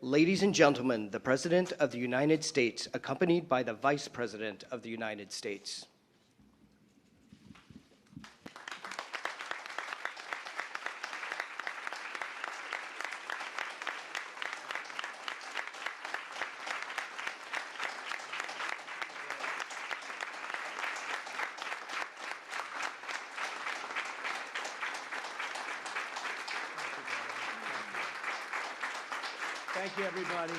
Ladies and gentlemen, the President of the United States, accompanied by the Vice President of the United States. Thank you, everybody.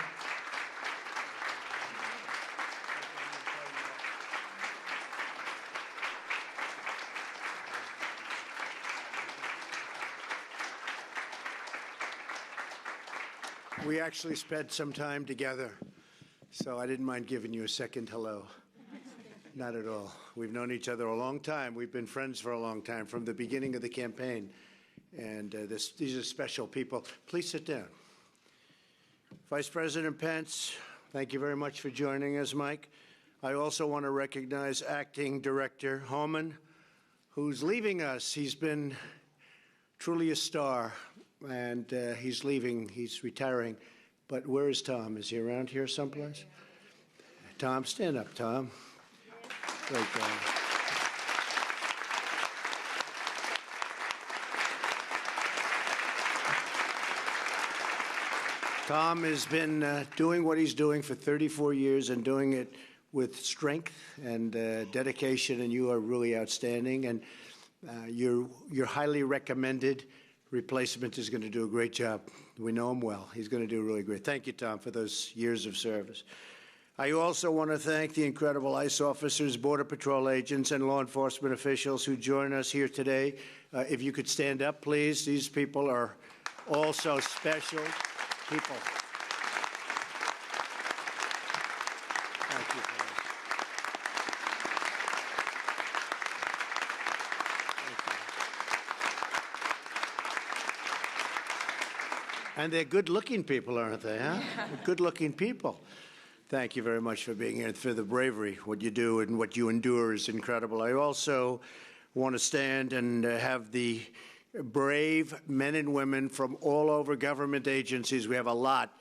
We actually spent some time together, so I didn't mind giving you a second hello. Not at all. We've known each other a long time. We've been friends for a long time, from the beginning of the campaign. And these are special people. Please sit down. Vice President Pence, thank you very much for joining us, Mike. I also want to recognize Acting Director Homan, who's leaving us. He's been truly a star, and he's leaving. He's retiring. But where is Tom? Is he around here someplace? Tom, stand up, Tom. Great guy. Tom has been doing what he's doing for 34 years and doing it with strength and dedication, and you are really outstanding. And your highly recommended replacement is going to do a great job. We know him well. He's going to do really great. Thank you, Tom, for those years of service. I also want to thank the incredible ICE officers, Border Patrol agents, and law enforcement officials who join us here today. If you could stand up, please. These people are also special people. Thank you, please. Thank you. And they're good-looking people, aren't they, huh? Yeah. Good-looking people. Thank you very much for being here and for the bravery. What you do and what you endure is incredible. I also want to stand and have the brave men and women from all over government agencies. We have a lot.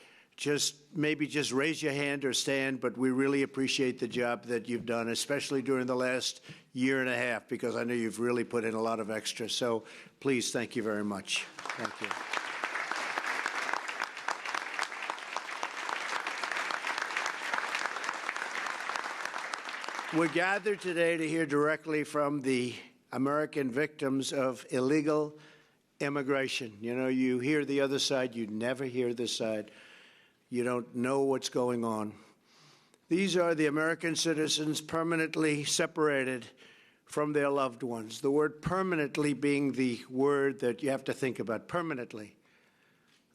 Maybe just raise your hand or stand, but we really appreciate the job that you've done, especially during the last year and a half, because I know you've really put in a lot of extra. So please, thank you very much. Thank you. We're gathered today to hear directly from the American victims of illegal immigration. You know, you hear the other side, you never hear this side. You don't know what's going on. These are the American citizens permanently separated from their loved ones. The word permanently being the word that you have to think about, permanently.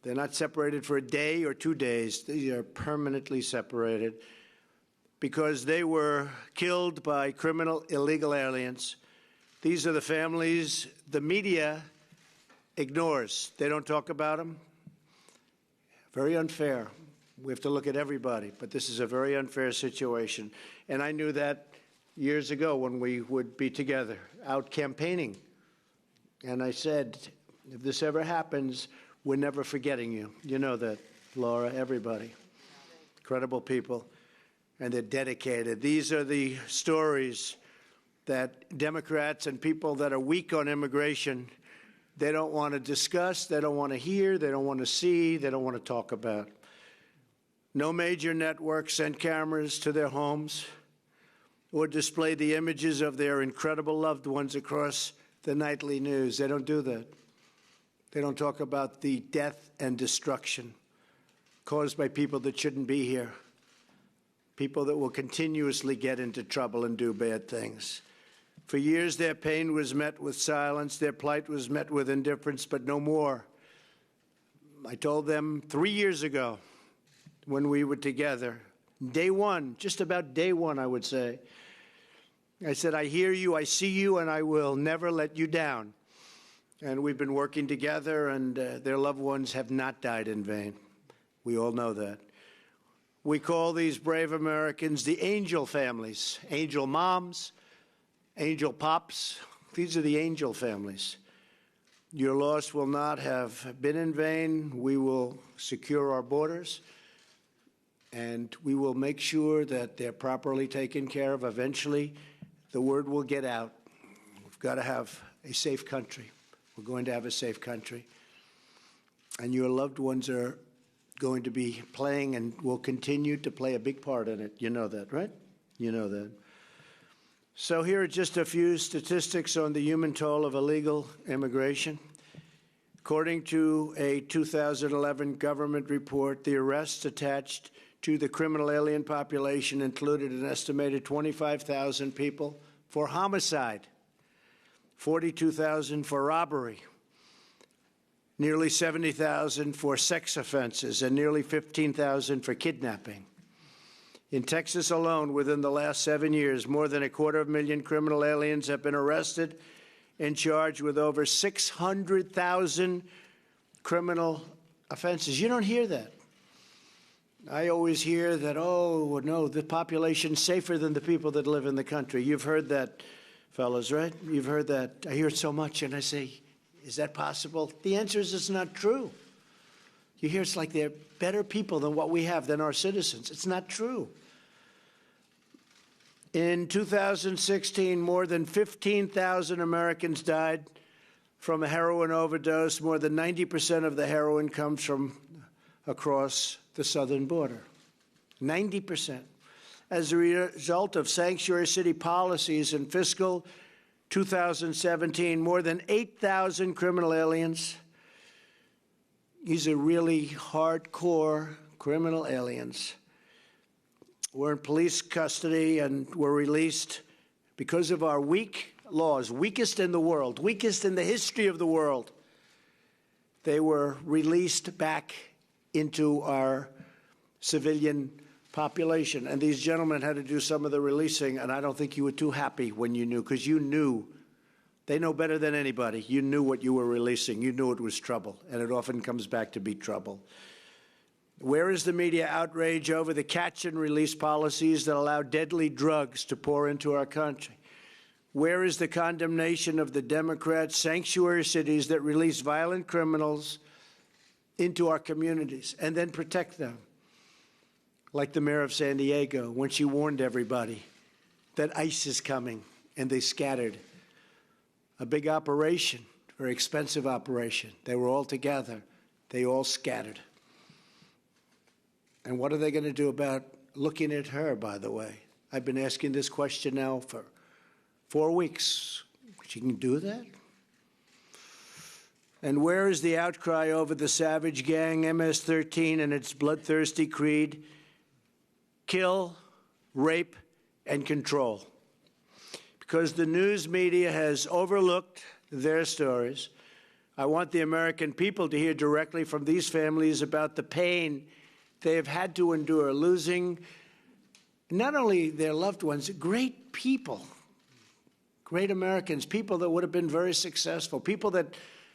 They're not separated for a day or 2 days. They are permanently separated because they were killed by criminal illegal aliens. These are the families the media ignores. They don't talk about them. Very unfair. We have to look at everybody, but this is a very unfair situation. And I knew that years ago when we would be together out campaigning. And I said, if this ever happens, we're never forgetting you. You know that, Laura, everybody. Incredible people. And they're dedicated. These are the stories that Democrats and people that are weak on immigration, they don't want to discuss, they don't want to hear, they don't want to see, they don't want to talk about. No major network sent cameras to their homes or displayed the images of their incredible loved ones across the nightly news. They don't do that. They don't talk about the death and destruction caused by people that shouldn't be here, people that will continuously get into trouble and do bad things. For years, their pain was met with silence. Their plight was met with indifference, but no more. I told them 3 years ago when we were together, day one, just about day one, I would say, I said, I hear you, I see you, and I will never let you down. And we've been working together, and their loved ones have not died in vain. We all know that. We call these brave Americans the angel families, angel moms, angel pops. These are the angel families. Your loss will not have been in vain. We will secure our borders, and we will make sure that they're properly taken care of. Eventually, the word will get out. We've got to have a safe country. We're going to have a safe country. And your loved ones are going to be playing and will continue to play a big part in it. You know that, right? You know that. So here are just a few statistics on the human toll of illegal immigration. According to a 2011 government report, the arrests attached to the criminal alien population included an estimated 25,000 people for homicide, 42,000 for robbery, nearly 70,000 for sex offenses, and nearly 15,000 for kidnapping. In Texas alone, within the last 7 years, more than 250,000 criminal aliens have been arrested and charged with over 600,000 criminal offenses. You don't hear that. I always hear that, oh, no, the population's safer than the people that live in the country. You've heard that, fellas, right? You've heard that. I hear it so much, and I say, is that possible? The answer is it's not true. You hear it's like they're better people than what we have, than our citizens. It's not true. In 2016, more than 15,000 Americans died from a heroin overdose. More than 90% of the heroin comes from across the southern border. 90%. As a result of sanctuary city policies in fiscal 2017, more than 8,000 criminal aliens. These are really hardcore criminal aliens. Were in police custody and were released because of our weak laws, weakest in the world, weakest in the history of the world. They were released back into our civilian population. And these gentlemen had to do some of the releasing, and I don't think you were too happy when you knew, because you knew. They know better than anybody. You knew what you were releasing. You knew it was trouble, and it often comes back to be trouble. Where is the media outrage over the catch and release policies that allow deadly drugs to pour into our country? Where is the condemnation of the Democrat sanctuary cities that release violent criminals into our communities and then protect them? Like the mayor of San Diego, when she warned everybody that ICE is coming, and they scattered. A big operation, very expensive operation. They were all together. They all scattered. And what are they going to do about looking at her, by the way? I've been asking this question now for 4 weeks. She can do that? And where is the outcry over the savage gang MS-13 and its bloodthirsty creed? Kill, rape, and control. Because the news media has overlooked their stories, I want the American people to hear directly from these families about the pain they have had to endure, losing not only their loved ones, great people, great Americans, people that would have been very successful, people that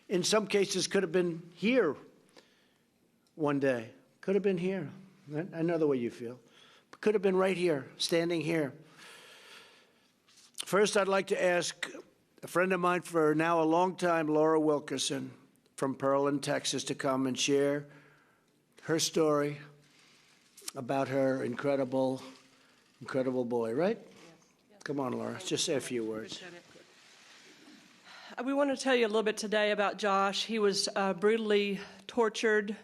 in some cases could have been here one day, could have been here. I know the way you feel. Could have been right here, standing here. First, I'd like to ask a friend of mine for now a long time, Laura Wilkerson from Pearland, Texas, to come and share her story about her incredible boy, right? Yes. Come on, Laura, just say a few words. We want to tell you a little bit today about Josh. He was brutally tortured,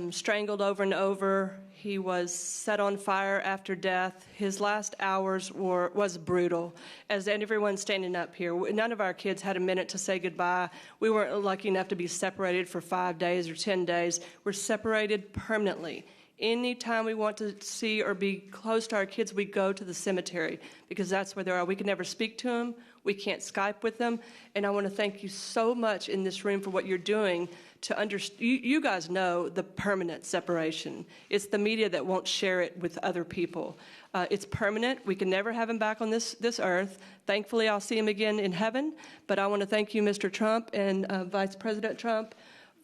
strangled over and over. He was set on fire after death. His last hours was brutal. As everyone standing up here, none of our kids had a minute to say goodbye. We weren't lucky enough to be separated for 5 days or 10 days. We're separated permanently. Anytime we want to see or be close to our kids, we go to the cemetery because that's where they are. We can never speak to them. We can't Skype with them. And I want to thank you so much in this room for what you're doing to understand. You guys know the permanent separation. It's the media that won't share it with other people. It's permanent. We can never have him back on this earth. Thankfully, I'll see him again in heaven. But I want to thank you, Mr. Trump and Vice President Trump,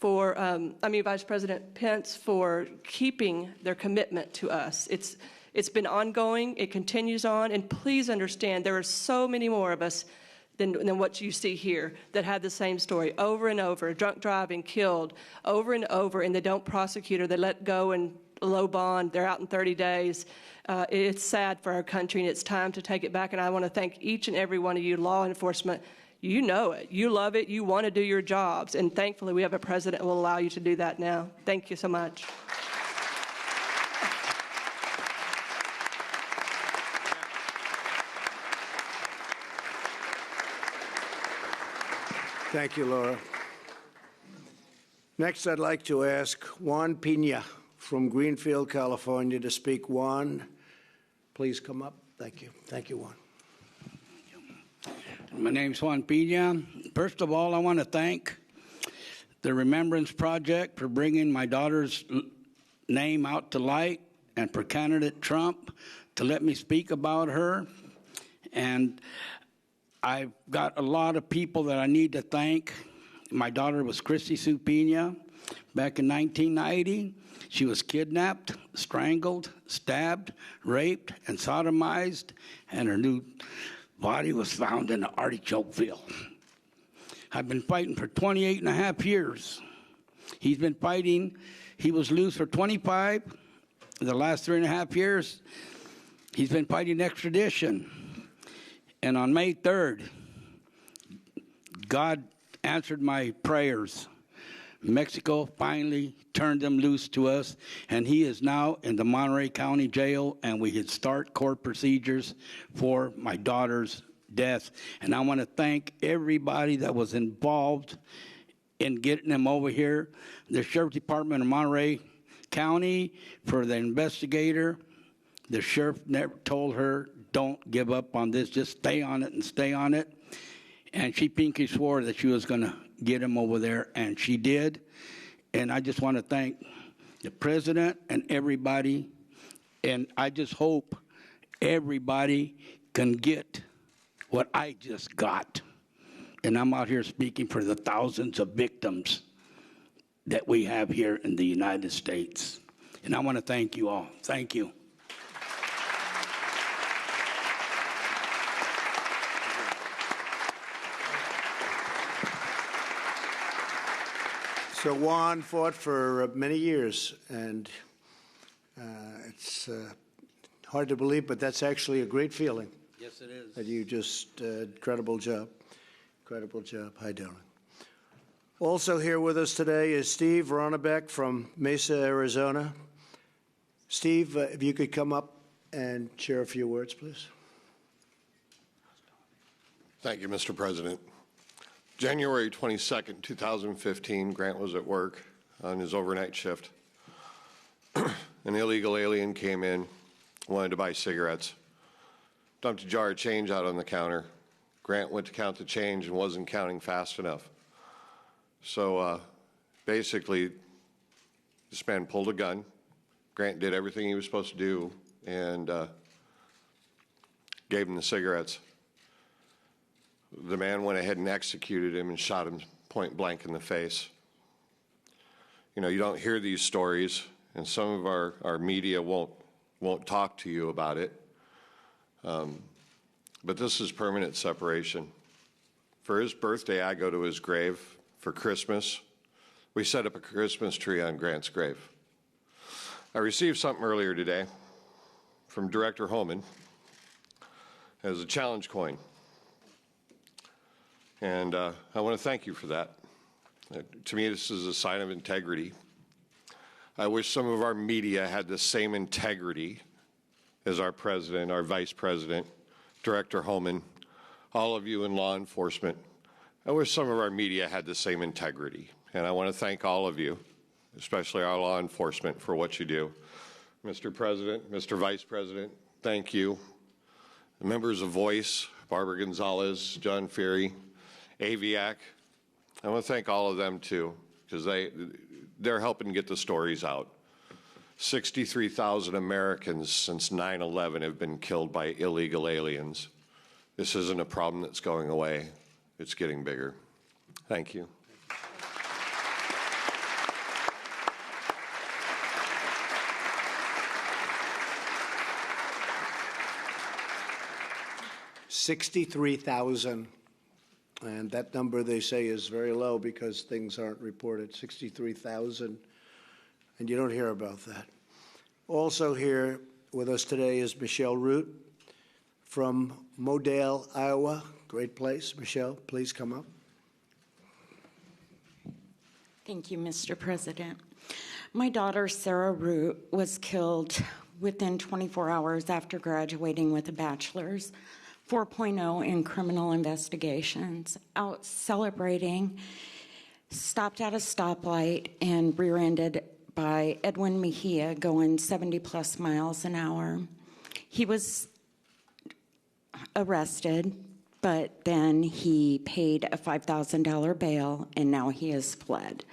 Vice President Pence, for keeping their commitment to us. It's been ongoing. It continues on. And please understand, there are so many more of us than what you see here that had the same story over and over, drunk driving, killed, over and over, and they don't prosecute or they let go and low bond, they're out in 30 days. It's sad for our country, and it's time to take it back. And I want to thank each and every one of you, law enforcement. You know it. You love it. You want to do your jobs. And thankfully, we have a president who will allow you to do that now. Thank you so much. Thank you, Laura. Next, I'd like to ask Juan Pinyon from Greenfield, California, to speak. Juan, please come up. Thank you. Thank you, Juan. My name's Juan Pinyon. First of all, I want to thank the Remembrance Project for bringing my daughter's name out to light and for candidate Trump to let me speak about her. And I've got a lot of people that I need to thank. My daughter was Christy Sue Pena back in 1990. She was kidnapped, strangled, stabbed, raped, and sodomized, and her new body was found in the artichoke field. I've been fighting for 28 and a half years. He's been fighting. He was loose for 25. The last 3.5 years, he's been fighting extradition. And on May 3rd, God answered my prayers. Mexico finally turned him loose to us, and he is now in the Monterey County Jail, and we could start court procedures for my daughter's death. And I want to thank everybody that was involved in getting him over here. The Sheriff's Department of Monterey County, for the investigator. The sheriff never told her, don't give up on this, just stay on it and stay on it. And she pinky swore that she was going to get him over there, and she did. And I just want to thank the president and everybody, and I just hope everybody can get what I just got. And I'm out here speaking for the thousands of victims that we have here in the United States. And I want to thank you all. Thank you. So Juan fought for many years, and it's hard to believe, but that's actually a great feeling. Yes, it is. That you just, incredible job. Incredible job. Hi, Darren. Also here with us today is Steve Ronnebeck from Mesa, Arizona. Steve, if you could come up and share a few words, please. Thank you, Mr. President. January 22nd, 2015, Grant was at work on his overnight shift. An illegal alien came in, wanted to buy cigarettes, dumped a jar of change out on the counter. Grant went to count the change and wasn't counting fast enough. So basically, this man pulled a gun. Grant did everything he was supposed to do and gave him the cigarettes. The man went ahead and executed him and shot him point blank in the face. You know, you don't hear these stories, and some of our media won't talk to you about it. But this is permanent separation. For his birthday, I go to his grave. For Christmas, we set up a Christmas tree on Grant's grave. I received something earlier today from Director Holman as a challenge coin. And I want to thank you for that. To me, this is a sign of integrity. I wish some of our media had the same integrity as our president, our vice president, Director Holman, all of you in law enforcement. I wish some of our media had the same integrity. And I want to thank all of you, especially our law enforcement, for what you do. Mr. President, Mr. Vice President, thank you. The members of Voice, Barbara Gonzalez, John Ferry, Aviac, I want to thank all of them too, because they're helping get the stories out. 63,000 Americans since 9/11 have been killed by illegal aliens. This isn't a problem that's going away. It's getting bigger. Thank you. $63,000 And that number, they say, is very low because things aren't reported, 63,000, and you don't hear about that. Also here with us today is Michelle Root from Modale, Iowa. Great place. Michelle, please come up. Thank you, Mr. President. My daughter, Sarah Root, was killed within 24 hours after graduating with a bachelor's, 4.0 in criminal investigations, out celebrating, stopped at a stoplight and rear-ended by Edwin Mejia going 70-plus miles an hour. He was arrested, but then he paid a $5,000 bail, and now he has fled.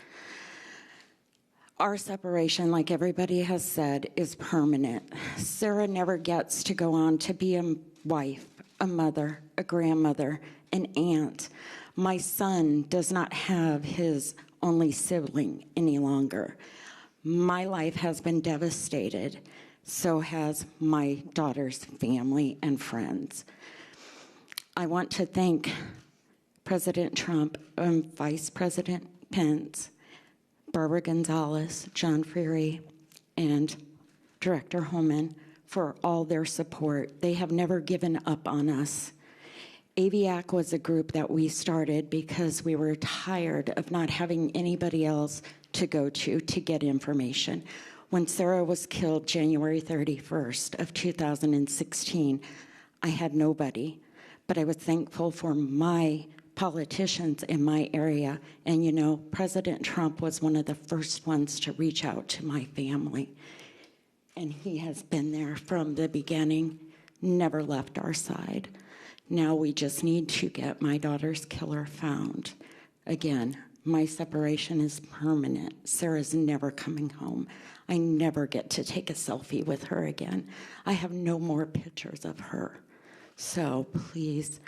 Our separation, like everybody has said, is permanent. Sarah never gets to go on to be a wife, a mother, a grandmother, an aunt. My son does not have his only sibling any longer. My life has been devastated. So has my daughter's family and friends. I want to thank President Trump and Vice President Pence, Barbara Gonzalez, John Freary, and Director Holman for all their support. They have never given up on us. AVIAC was a group that we started because we were tired of not having anybody else to go to get information. When Sarah was killed January 31st of 2016, I had nobody, but I was thankful for my politicians in my area. And you know, President Trump was one of the first ones to reach out to my family. And he has been there from the beginning, never left our side. Now we just need to get my daughter's killer found. Again, my separation is permanent. Sarah's never coming home. I never get to take a selfie with her again. I have no more pictures of her. So please,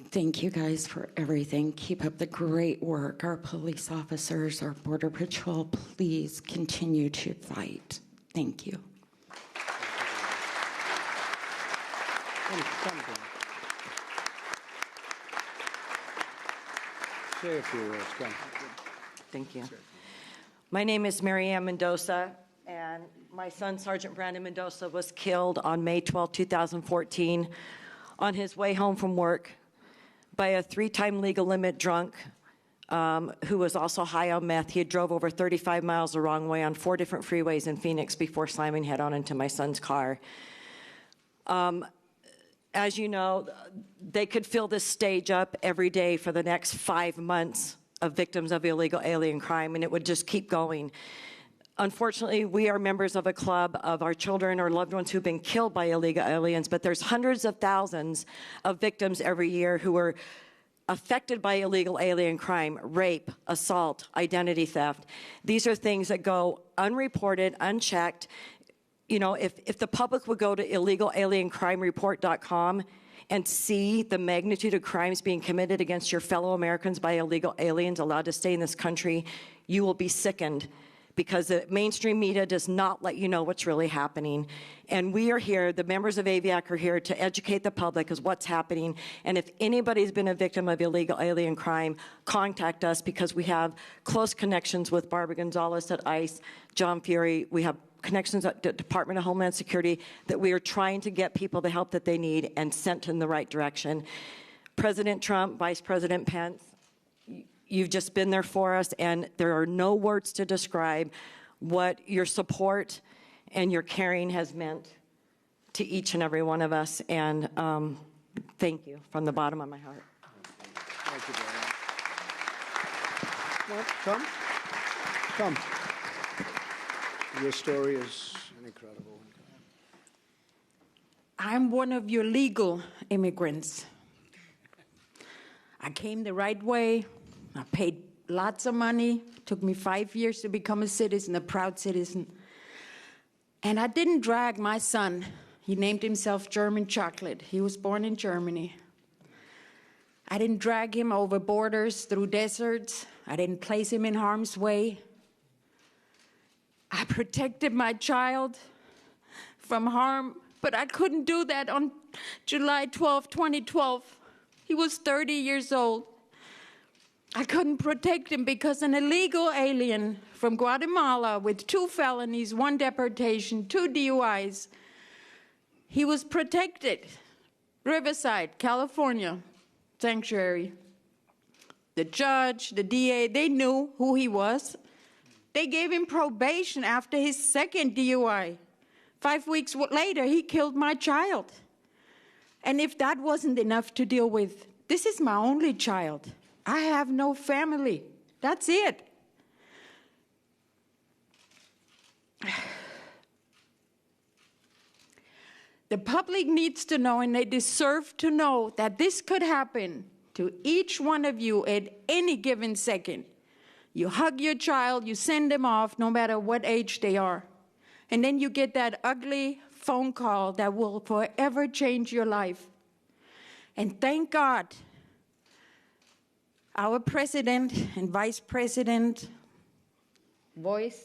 thank you guys for everything. Keep up the great work. Our police officers, our Border Patrol, please continue to fight. Thank you. Say a few words. Come. Thank you. My name is Mary Ann Mendoza, and my son, Sergeant Brandon Mendoza, was killed on May 12, 2014, on his way home from work by a 3-time legal limit drunk who was also high on meth. He had drove over 35 miles the wrong way on 4 different freeways in Phoenix before slamming head-on into my son's car. As you know, they could fill this stage up every day for the next 5 months of victims of illegal alien crime, and it would just keep going. Unfortunately, we are members of a club of our children or loved ones who've been killed by illegal aliens, but there's hundreds of thousands of victims every year who are affected by illegal alien crime, rape, assault, identity theft. These are things that go unreported, unchecked. You know, if the public would go to illegalaliencrimereport.com and see the magnitude of crimes being committed against your fellow Americans by illegal aliens allowed to stay in this country, you will be sickened, because the mainstream media does not let you know what's really happening. And we are here, the members of AVIAC are here to educate the public as what's happening. And if anybody's been a victim of illegal alien crime, contact us, because we have close connections with Barbara Gonzalez at ICE, John Fury. We have connections at the Department of Homeland Security that we are trying to get people the help that they need and sent in the right direction. President Trump, Vice President Pence, you've just been there for us, and there are no words to describe what your support and your caring has meant to each and every one of us. And thank you from the bottom of my heart. Thank you, Brian. Come. Come. Your story is an incredible one. I'm one of your legal immigrants. I came the right way. I paid lots of money. Took me 5 years to become a citizen, a proud citizen. And I didn't drag my son. He named himself German Chocolate. He was born in Germany. I didn't drag him over borders, through deserts. I didn't place him in harm's way. I protected my child from harm, but I couldn't do that on July 12, 2012. He was 30 years old. I couldn't protect him because an illegal alien from Guatemala with 2 felonies, 1 deportation, 2 DUIs, he was protected. Riverside, California, sanctuary. The judge, the DA, they knew who he was. They gave him probation after his 2nd DUI. 5 weeks later, he killed my child. And if that wasn't enough to deal with, this is my only child. I have no family. That's it. The public needs to know, and they deserve to know, that this could happen to each one of you at any given second. You hug your child, you send them off, no matter what age they are. And then you get that ugly phone call that will forever change your life. And thank God, our president and vice president, Voice,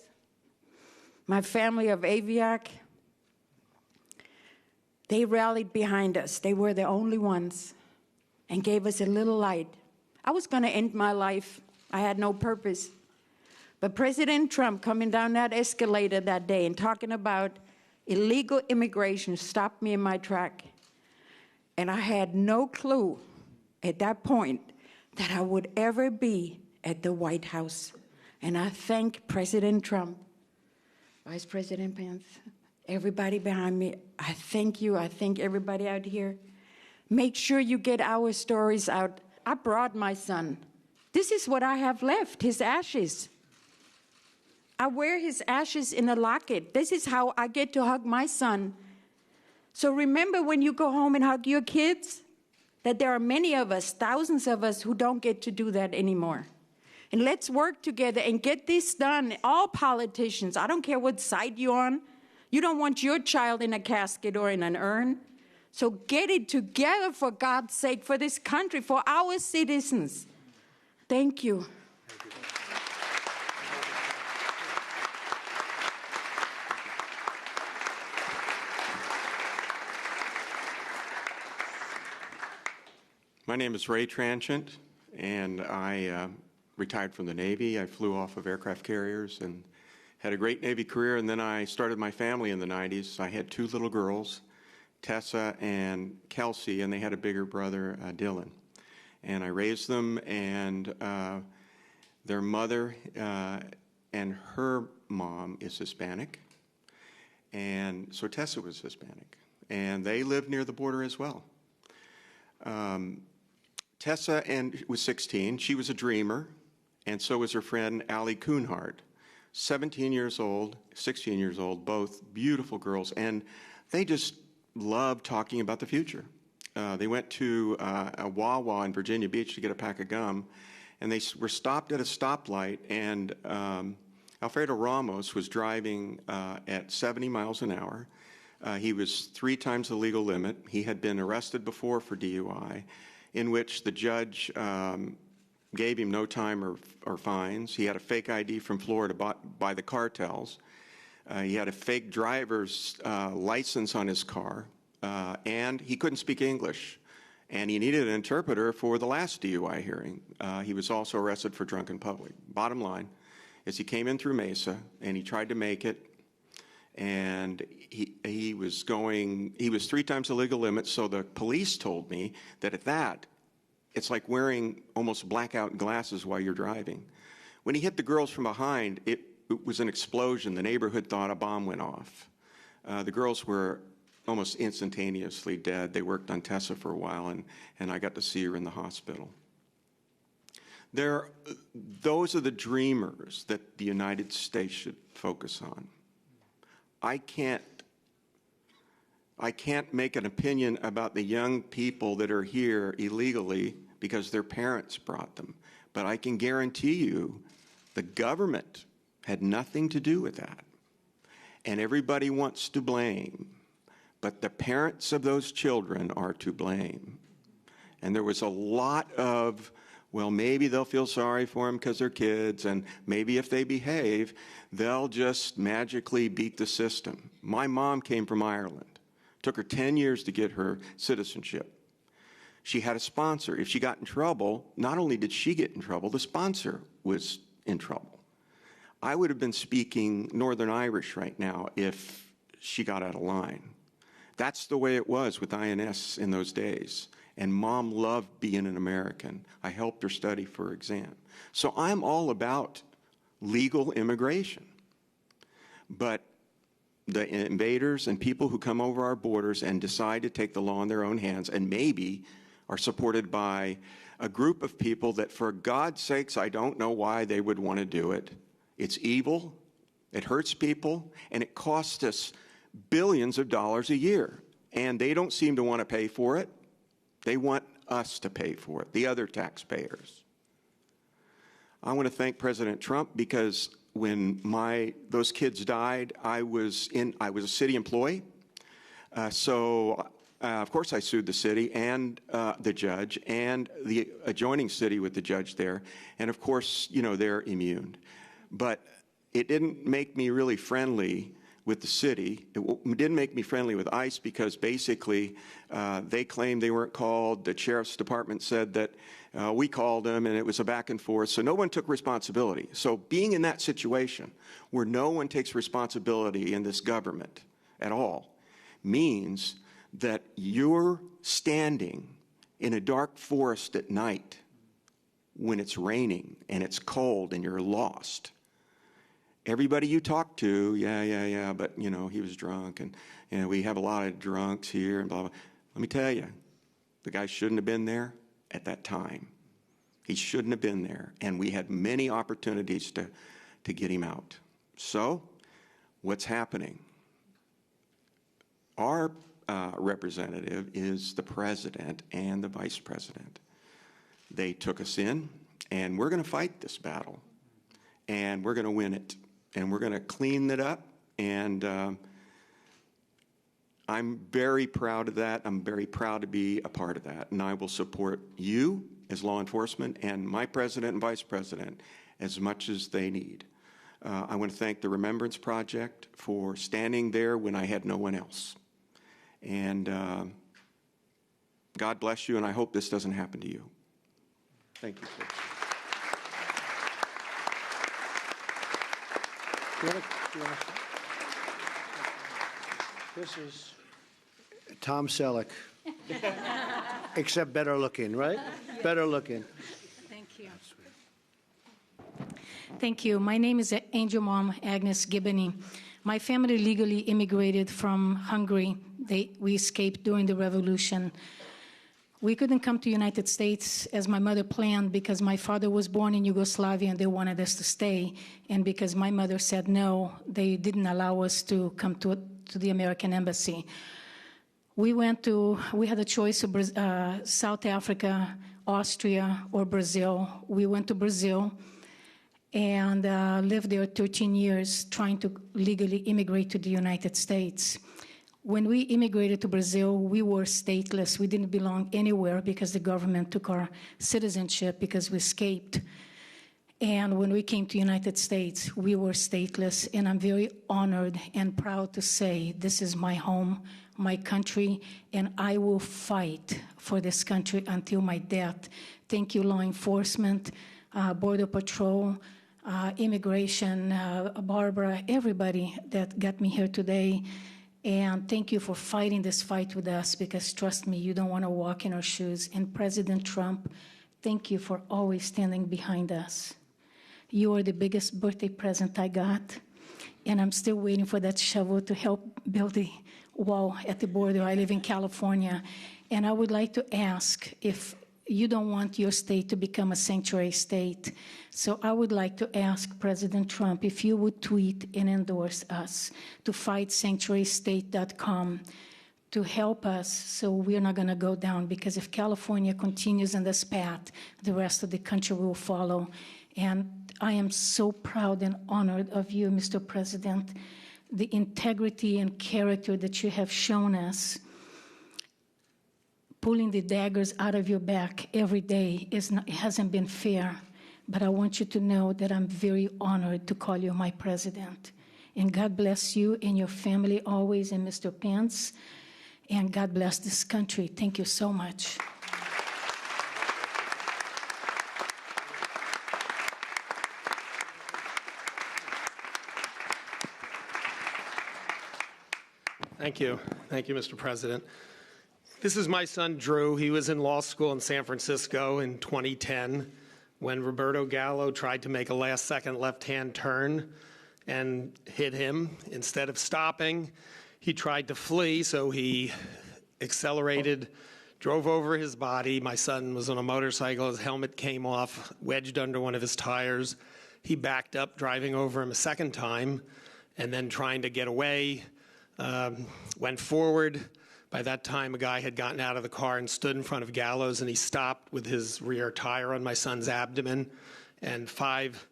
my family of Aviac, they rallied behind us. They were the only ones and gave us a little light. I was going to end my life. I had no purpose. But President Trump coming down that escalator that day and talking about illegal immigration stopped me in my track. And I had no clue at that point that I would ever be at the White House. And I thank President Trump, Vice President Pence, everybody behind me. I thank you. I thank everybody out here. Make sure you get our stories out. I brought my son. This is what I have left, his ashes. I wear his ashes in a locket. This is how I get to hug my son. So remember when you go home and hug your kids, that there are many of us, thousands of us, who don't get to do that anymore. And let's work together and get this done. All politicians, I don't care what side you're on. You don't want your child in a casket or in an urn. So get it together, for God's sake, for this country, for our citizens. Thank you. My name is Ray Tranchant, and I retired from the Navy. I flew off of aircraft carriers and had a great Navy career, and then I started my family in the 90s. I had 2 little girls, Tessa and Kelsey, and they had a bigger brother, Dylan. And I raised them, and their mother and her mom is Hispanic, and so Tessa was Hispanic, and they lived near the border as well. Tessa was 16. She was a dreamer, and so was her friend Allie Kuhnhart, 17 years old, 16 years old, both beautiful girls, and they just loved talking about the future. They went to a Wawa in Virginia Beach to get a pack of gum, and they were stopped at a stoplight, and Alfredo Ramos was driving at 70 miles an hour. He was 3 times the legal limit. He had been arrested before for DUI, in which the judge gave him no time or fines. He had a fake ID from Florida bought by the cartels. He had a fake driver's license on his car, and he couldn't speak English. And he needed an interpreter for the last DUI hearing. He was also arrested for drunken public. Bottom line is he came in through Mesa, and he tried to make it, and he was 3 times the legal limit, so the police told me that at that, it's like wearing almost blackout glasses while you're driving. When he hit the girls from behind, it was an explosion. The neighborhood thought a bomb went off. The girls were almost instantaneously dead. They worked on Tessa for a while, and I got to see her in the hospital. Those are the dreamers that the United States should focus on. I can't make an opinion about the young people that are here illegally because their parents brought them. But I can guarantee you the government had nothing to do with that. And everybody wants to blame. But the parents of those children are to blame. And there was a lot of, well, maybe they'll feel sorry for them because they're kids, and maybe if they behave, they'll just magically beat the system. My mom came from Ireland. Took her 10 years to get her citizenship. She had a sponsor. If she got in trouble, not only did she get in trouble, the sponsor was in trouble. I would have been speaking Northern Irish right now if she got out of line. That's the way it was with INS in those days. And Mom loved being an American. I helped her study for exam. So I'm all about legal immigration. But the invaders and people who come over our borders and decide to take the law in their own hands and maybe are supported by a group of people that, for God's sakes, I don't know why they would want to do it. It's evil, it hurts people, and it costs us billions of dollars a year. And they don't seem to want to pay for it. They want us to pay for it, the other taxpayers. I want to thank President Trump because when those kids died, I was a city employee. Of course, I sued the city and the judge and the adjoining city with the judge there. And of course, they're immune. But it didn't make me really friendly with the city. It didn't make me friendly with ICE because basically they claimed they weren't called. The sheriff's department said that we called them, and it was a back and forth. So no one took responsibility. So being in that situation where no one takes responsibility in this government at all means that you're standing in a dark forest at night when it's raining and it's cold and you're lost. Everybody you talk to, yeah, but, he was drunk, and we have a lot of drunks here, and blah, blah. Let me tell you, the guy shouldn't have been there at that time. He shouldn't have been there, and we had many opportunities to get him out. So, what's happening? Our representative is the president and the vice president. They took us in, and we're going to fight this battle, and we're going to win it. And we're going to clean it up, and I'm very proud of that. I'm very proud to be a part of that, and I will support you as law enforcement and my president and vice president as much as they need. I want to thank the Remembrance Project for standing there when I had no one else. And God bless you, and I hope this doesn't happen to you. Thank you, sir. This is Tom Selleck, except better looking, right? Better looking. Thank you. Thank you. My name is Angel Mom Agnes Gibbony. My family legally immigrated from Hungary. We escaped during the revolution. We couldn't come to the United States as my mother planned because my father was born in Yugoslavia and they wanted us to stay. And because my mother said no, they didn't allow us to come to the American embassy. We had a choice of South Africa, Austria, or Brazil. We went to Brazil and lived there 13 years trying to legally immigrate to the United States. When we immigrated to Brazil, we were stateless. We didn't belong anywhere because the government took our citizenship because we escaped. And when we came to the United States, we were stateless. And I'm very honored and proud to say this is my home, my country, and I will fight for this country until my death. Thank you, law enforcement, Border Patrol, immigration, Barbara, everybody that got me here today. And thank you for fighting this fight with us because, trust me, you don't want to walk in our shoes. And President Trump, thank you for always standing behind us. You are the biggest birthday present I got, and I'm still waiting for that shovel to help build the wall at the border. I live in California, and I would like to ask if you don't want your state to become a sanctuary state. So I would like to ask President Trump if you would tweet and endorse us to fightsanctuarystate.com to help us so we're not going to go down, because if California continues in this path, the rest of the country will follow. And I am so proud and honored of you, Mr. President, the integrity and character that you have shown us. Pulling the daggers out of your back every day hasn't been fair, but I want you to know that I'm very honored to call you my president. And God bless you and your family always, and Mr. Pence, and God bless this country. Thank you so much. Thank you. Thank you, Mr. President. This is my son, Drew. He was in law school in San Francisco in 2010 when Roberto Gallo tried to make a last-second left-hand turn and hit him. Instead of stopping, he tried to flee, so he accelerated, drove over his body. My son was on a motorcycle. His helmet came off, wedged under one of his tires. He backed up, driving over him a second time, and then trying to get away, went forward. By that time, a guy had gotten out of the car and stood in front of Gallo's, and he stopped with his rear tire on my son's abdomen, and five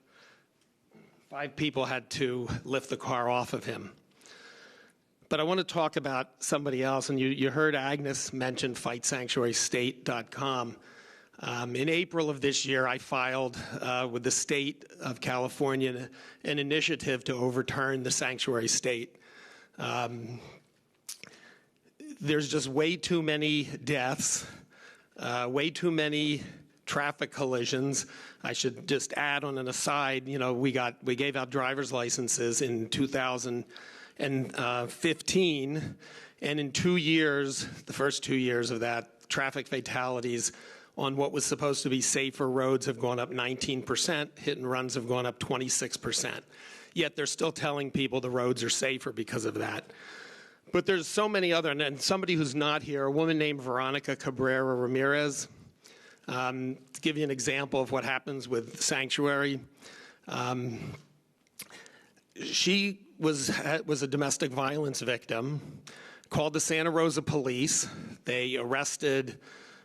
people had to lift the car off of him. But I want to talk about somebody else, and you heard Agnes mention FightSanctuaryState.com. In April of this year, I filed with the state of California an initiative to overturn the sanctuary state. There's just way too many deaths, way too many traffic collisions. I should just add on an aside, you know, we gave out driver's licenses in 2015, and in 2 years, the first 2 years of that, traffic fatalities on what was supposed to be safer roads have gone up 19%, hit and runs have gone up 26%. Yet they're still telling people the roads are safer because of that. But there's so many other, and somebody who's not here, a woman named Veronica Cabrera Ramirez. To give you an example of what happens with Sanctuary, she was a domestic violence victim, called the Santa Rosa police. They arrested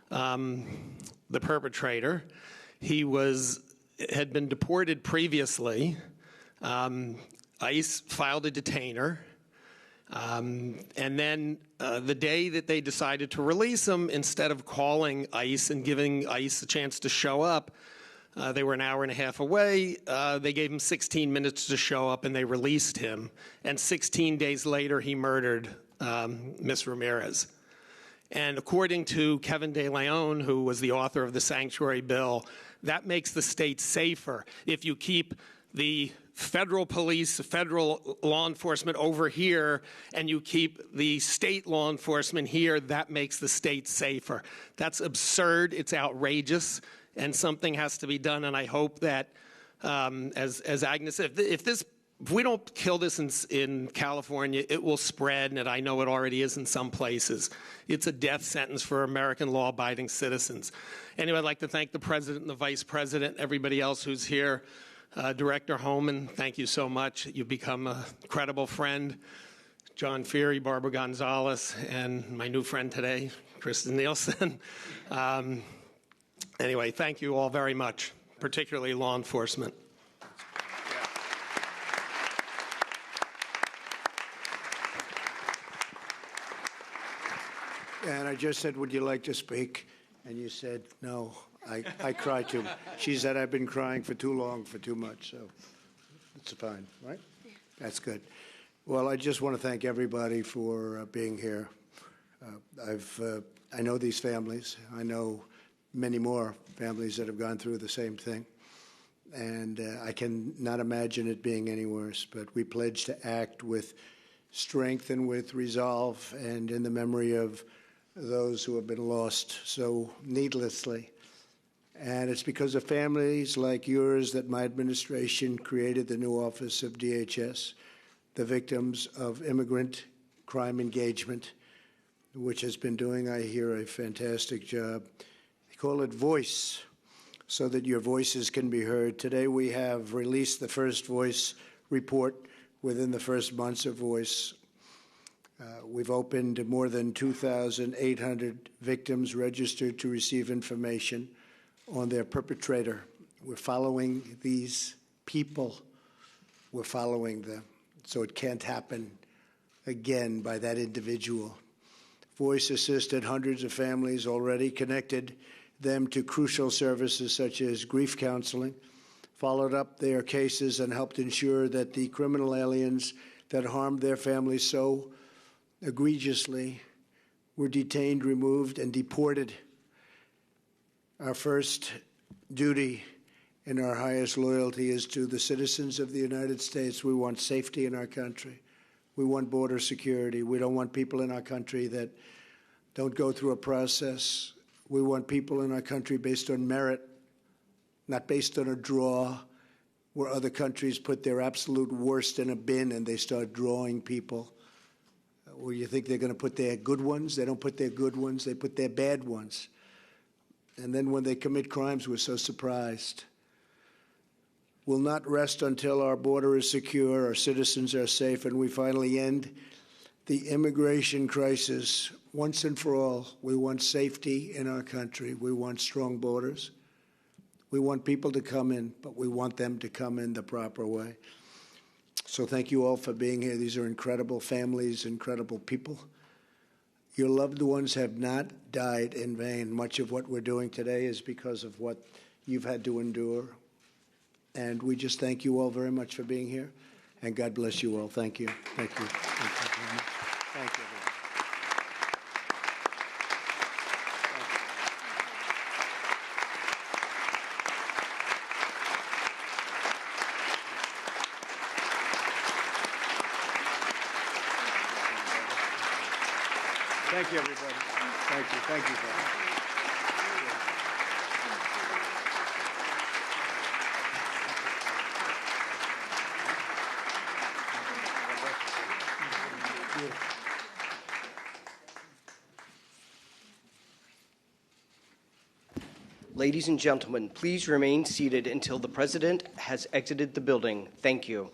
the perpetrator. He had been deported previously. ICE filed a detainer. And then the day that they decided to release him, instead of calling ICE and giving ICE a chance to show up, they were an hour and a half away. They gave him 16 minutes to show up, and they released him. And 16 days later, he murdered Ms. Ramirez. And according to Kevin De Leon, who was the author of the Sanctuary Bill, that makes the state safer if you keep the federal police, federal law enforcement over here, and you keep the state law enforcement here. That makes the state safer. That's absurd. It's outrageous, and something has to be done. And I hope that, as Agnes said, if we don't kill this in California, it will spread, and I know it already is in some places. It's a death sentence for American law-abiding citizens. Anyway, I'd like to thank the President and the Vice President, everybody else who's here. Director Homan, thank you so much. You've become a credible friend. John Feary, Barbara Gonzalez, and my new friend today, Kristen Nielsen. Anyway, thank you all very much, particularly law enforcement. And I just said, would you like to speak? And you said, no, I cry too. She said, I've been crying for too long, for too much, so it's fine, right? That's good. Well, I just want to thank everybody for being here. I know these families. I know many more families that have gone through the same thing. And I can not imagine it being any worse, but we pledge to act with strength and with resolve and in the memory of those who have been lost so needlessly. And it's because of families like yours that my administration created the new Office of DHS, the Victims of Immigrant Crime Engagement, which has been doing, I hear, a fantastic job. They call it Voice, so that your voices can be heard. Today we have released the first Voice report within the first months of Voice. We've opened more than 2,800 victims registered to receive information on their perpetrator. We're following these people. We're following them. So it can't happen again by that individual. Voice assisted hundreds of families already, connected them to crucial services such as grief counseling, followed up their cases, and helped ensure that the criminal aliens that harmed their families so egregiously were detained, removed, and deported. Our first duty and our highest loyalty is to the citizens of the United States. We want safety in our country. We want border security. We don't want people in our country that don't go through a process. We want people in our country based on merit, not based on a draw, where other countries put their absolute worst in a bin and they start drawing people. Where you think they're going to put their good ones, they don't put their good ones, they put their bad ones. And then when they commit crimes, we're so surprised. We'll not rest until our border is secure, our citizens are safe, and we finally end the immigration crisis once and for all. We want safety in our country. We want strong borders. We want people to come in, but we want them to come in the proper way. So thank you all for being here. These are incredible families, incredible people. Your loved ones have not died in vain. Much of what we're doing today is because of what you've had to endure. And we just thank you all very much for being here. And God bless you all. Thank you. Thank you. Thank you very much. Thank you. Thank you, everybody. Thank you. Thank you. Ladies and gentlemen, please remain seated until the President has exited the building. Thank you.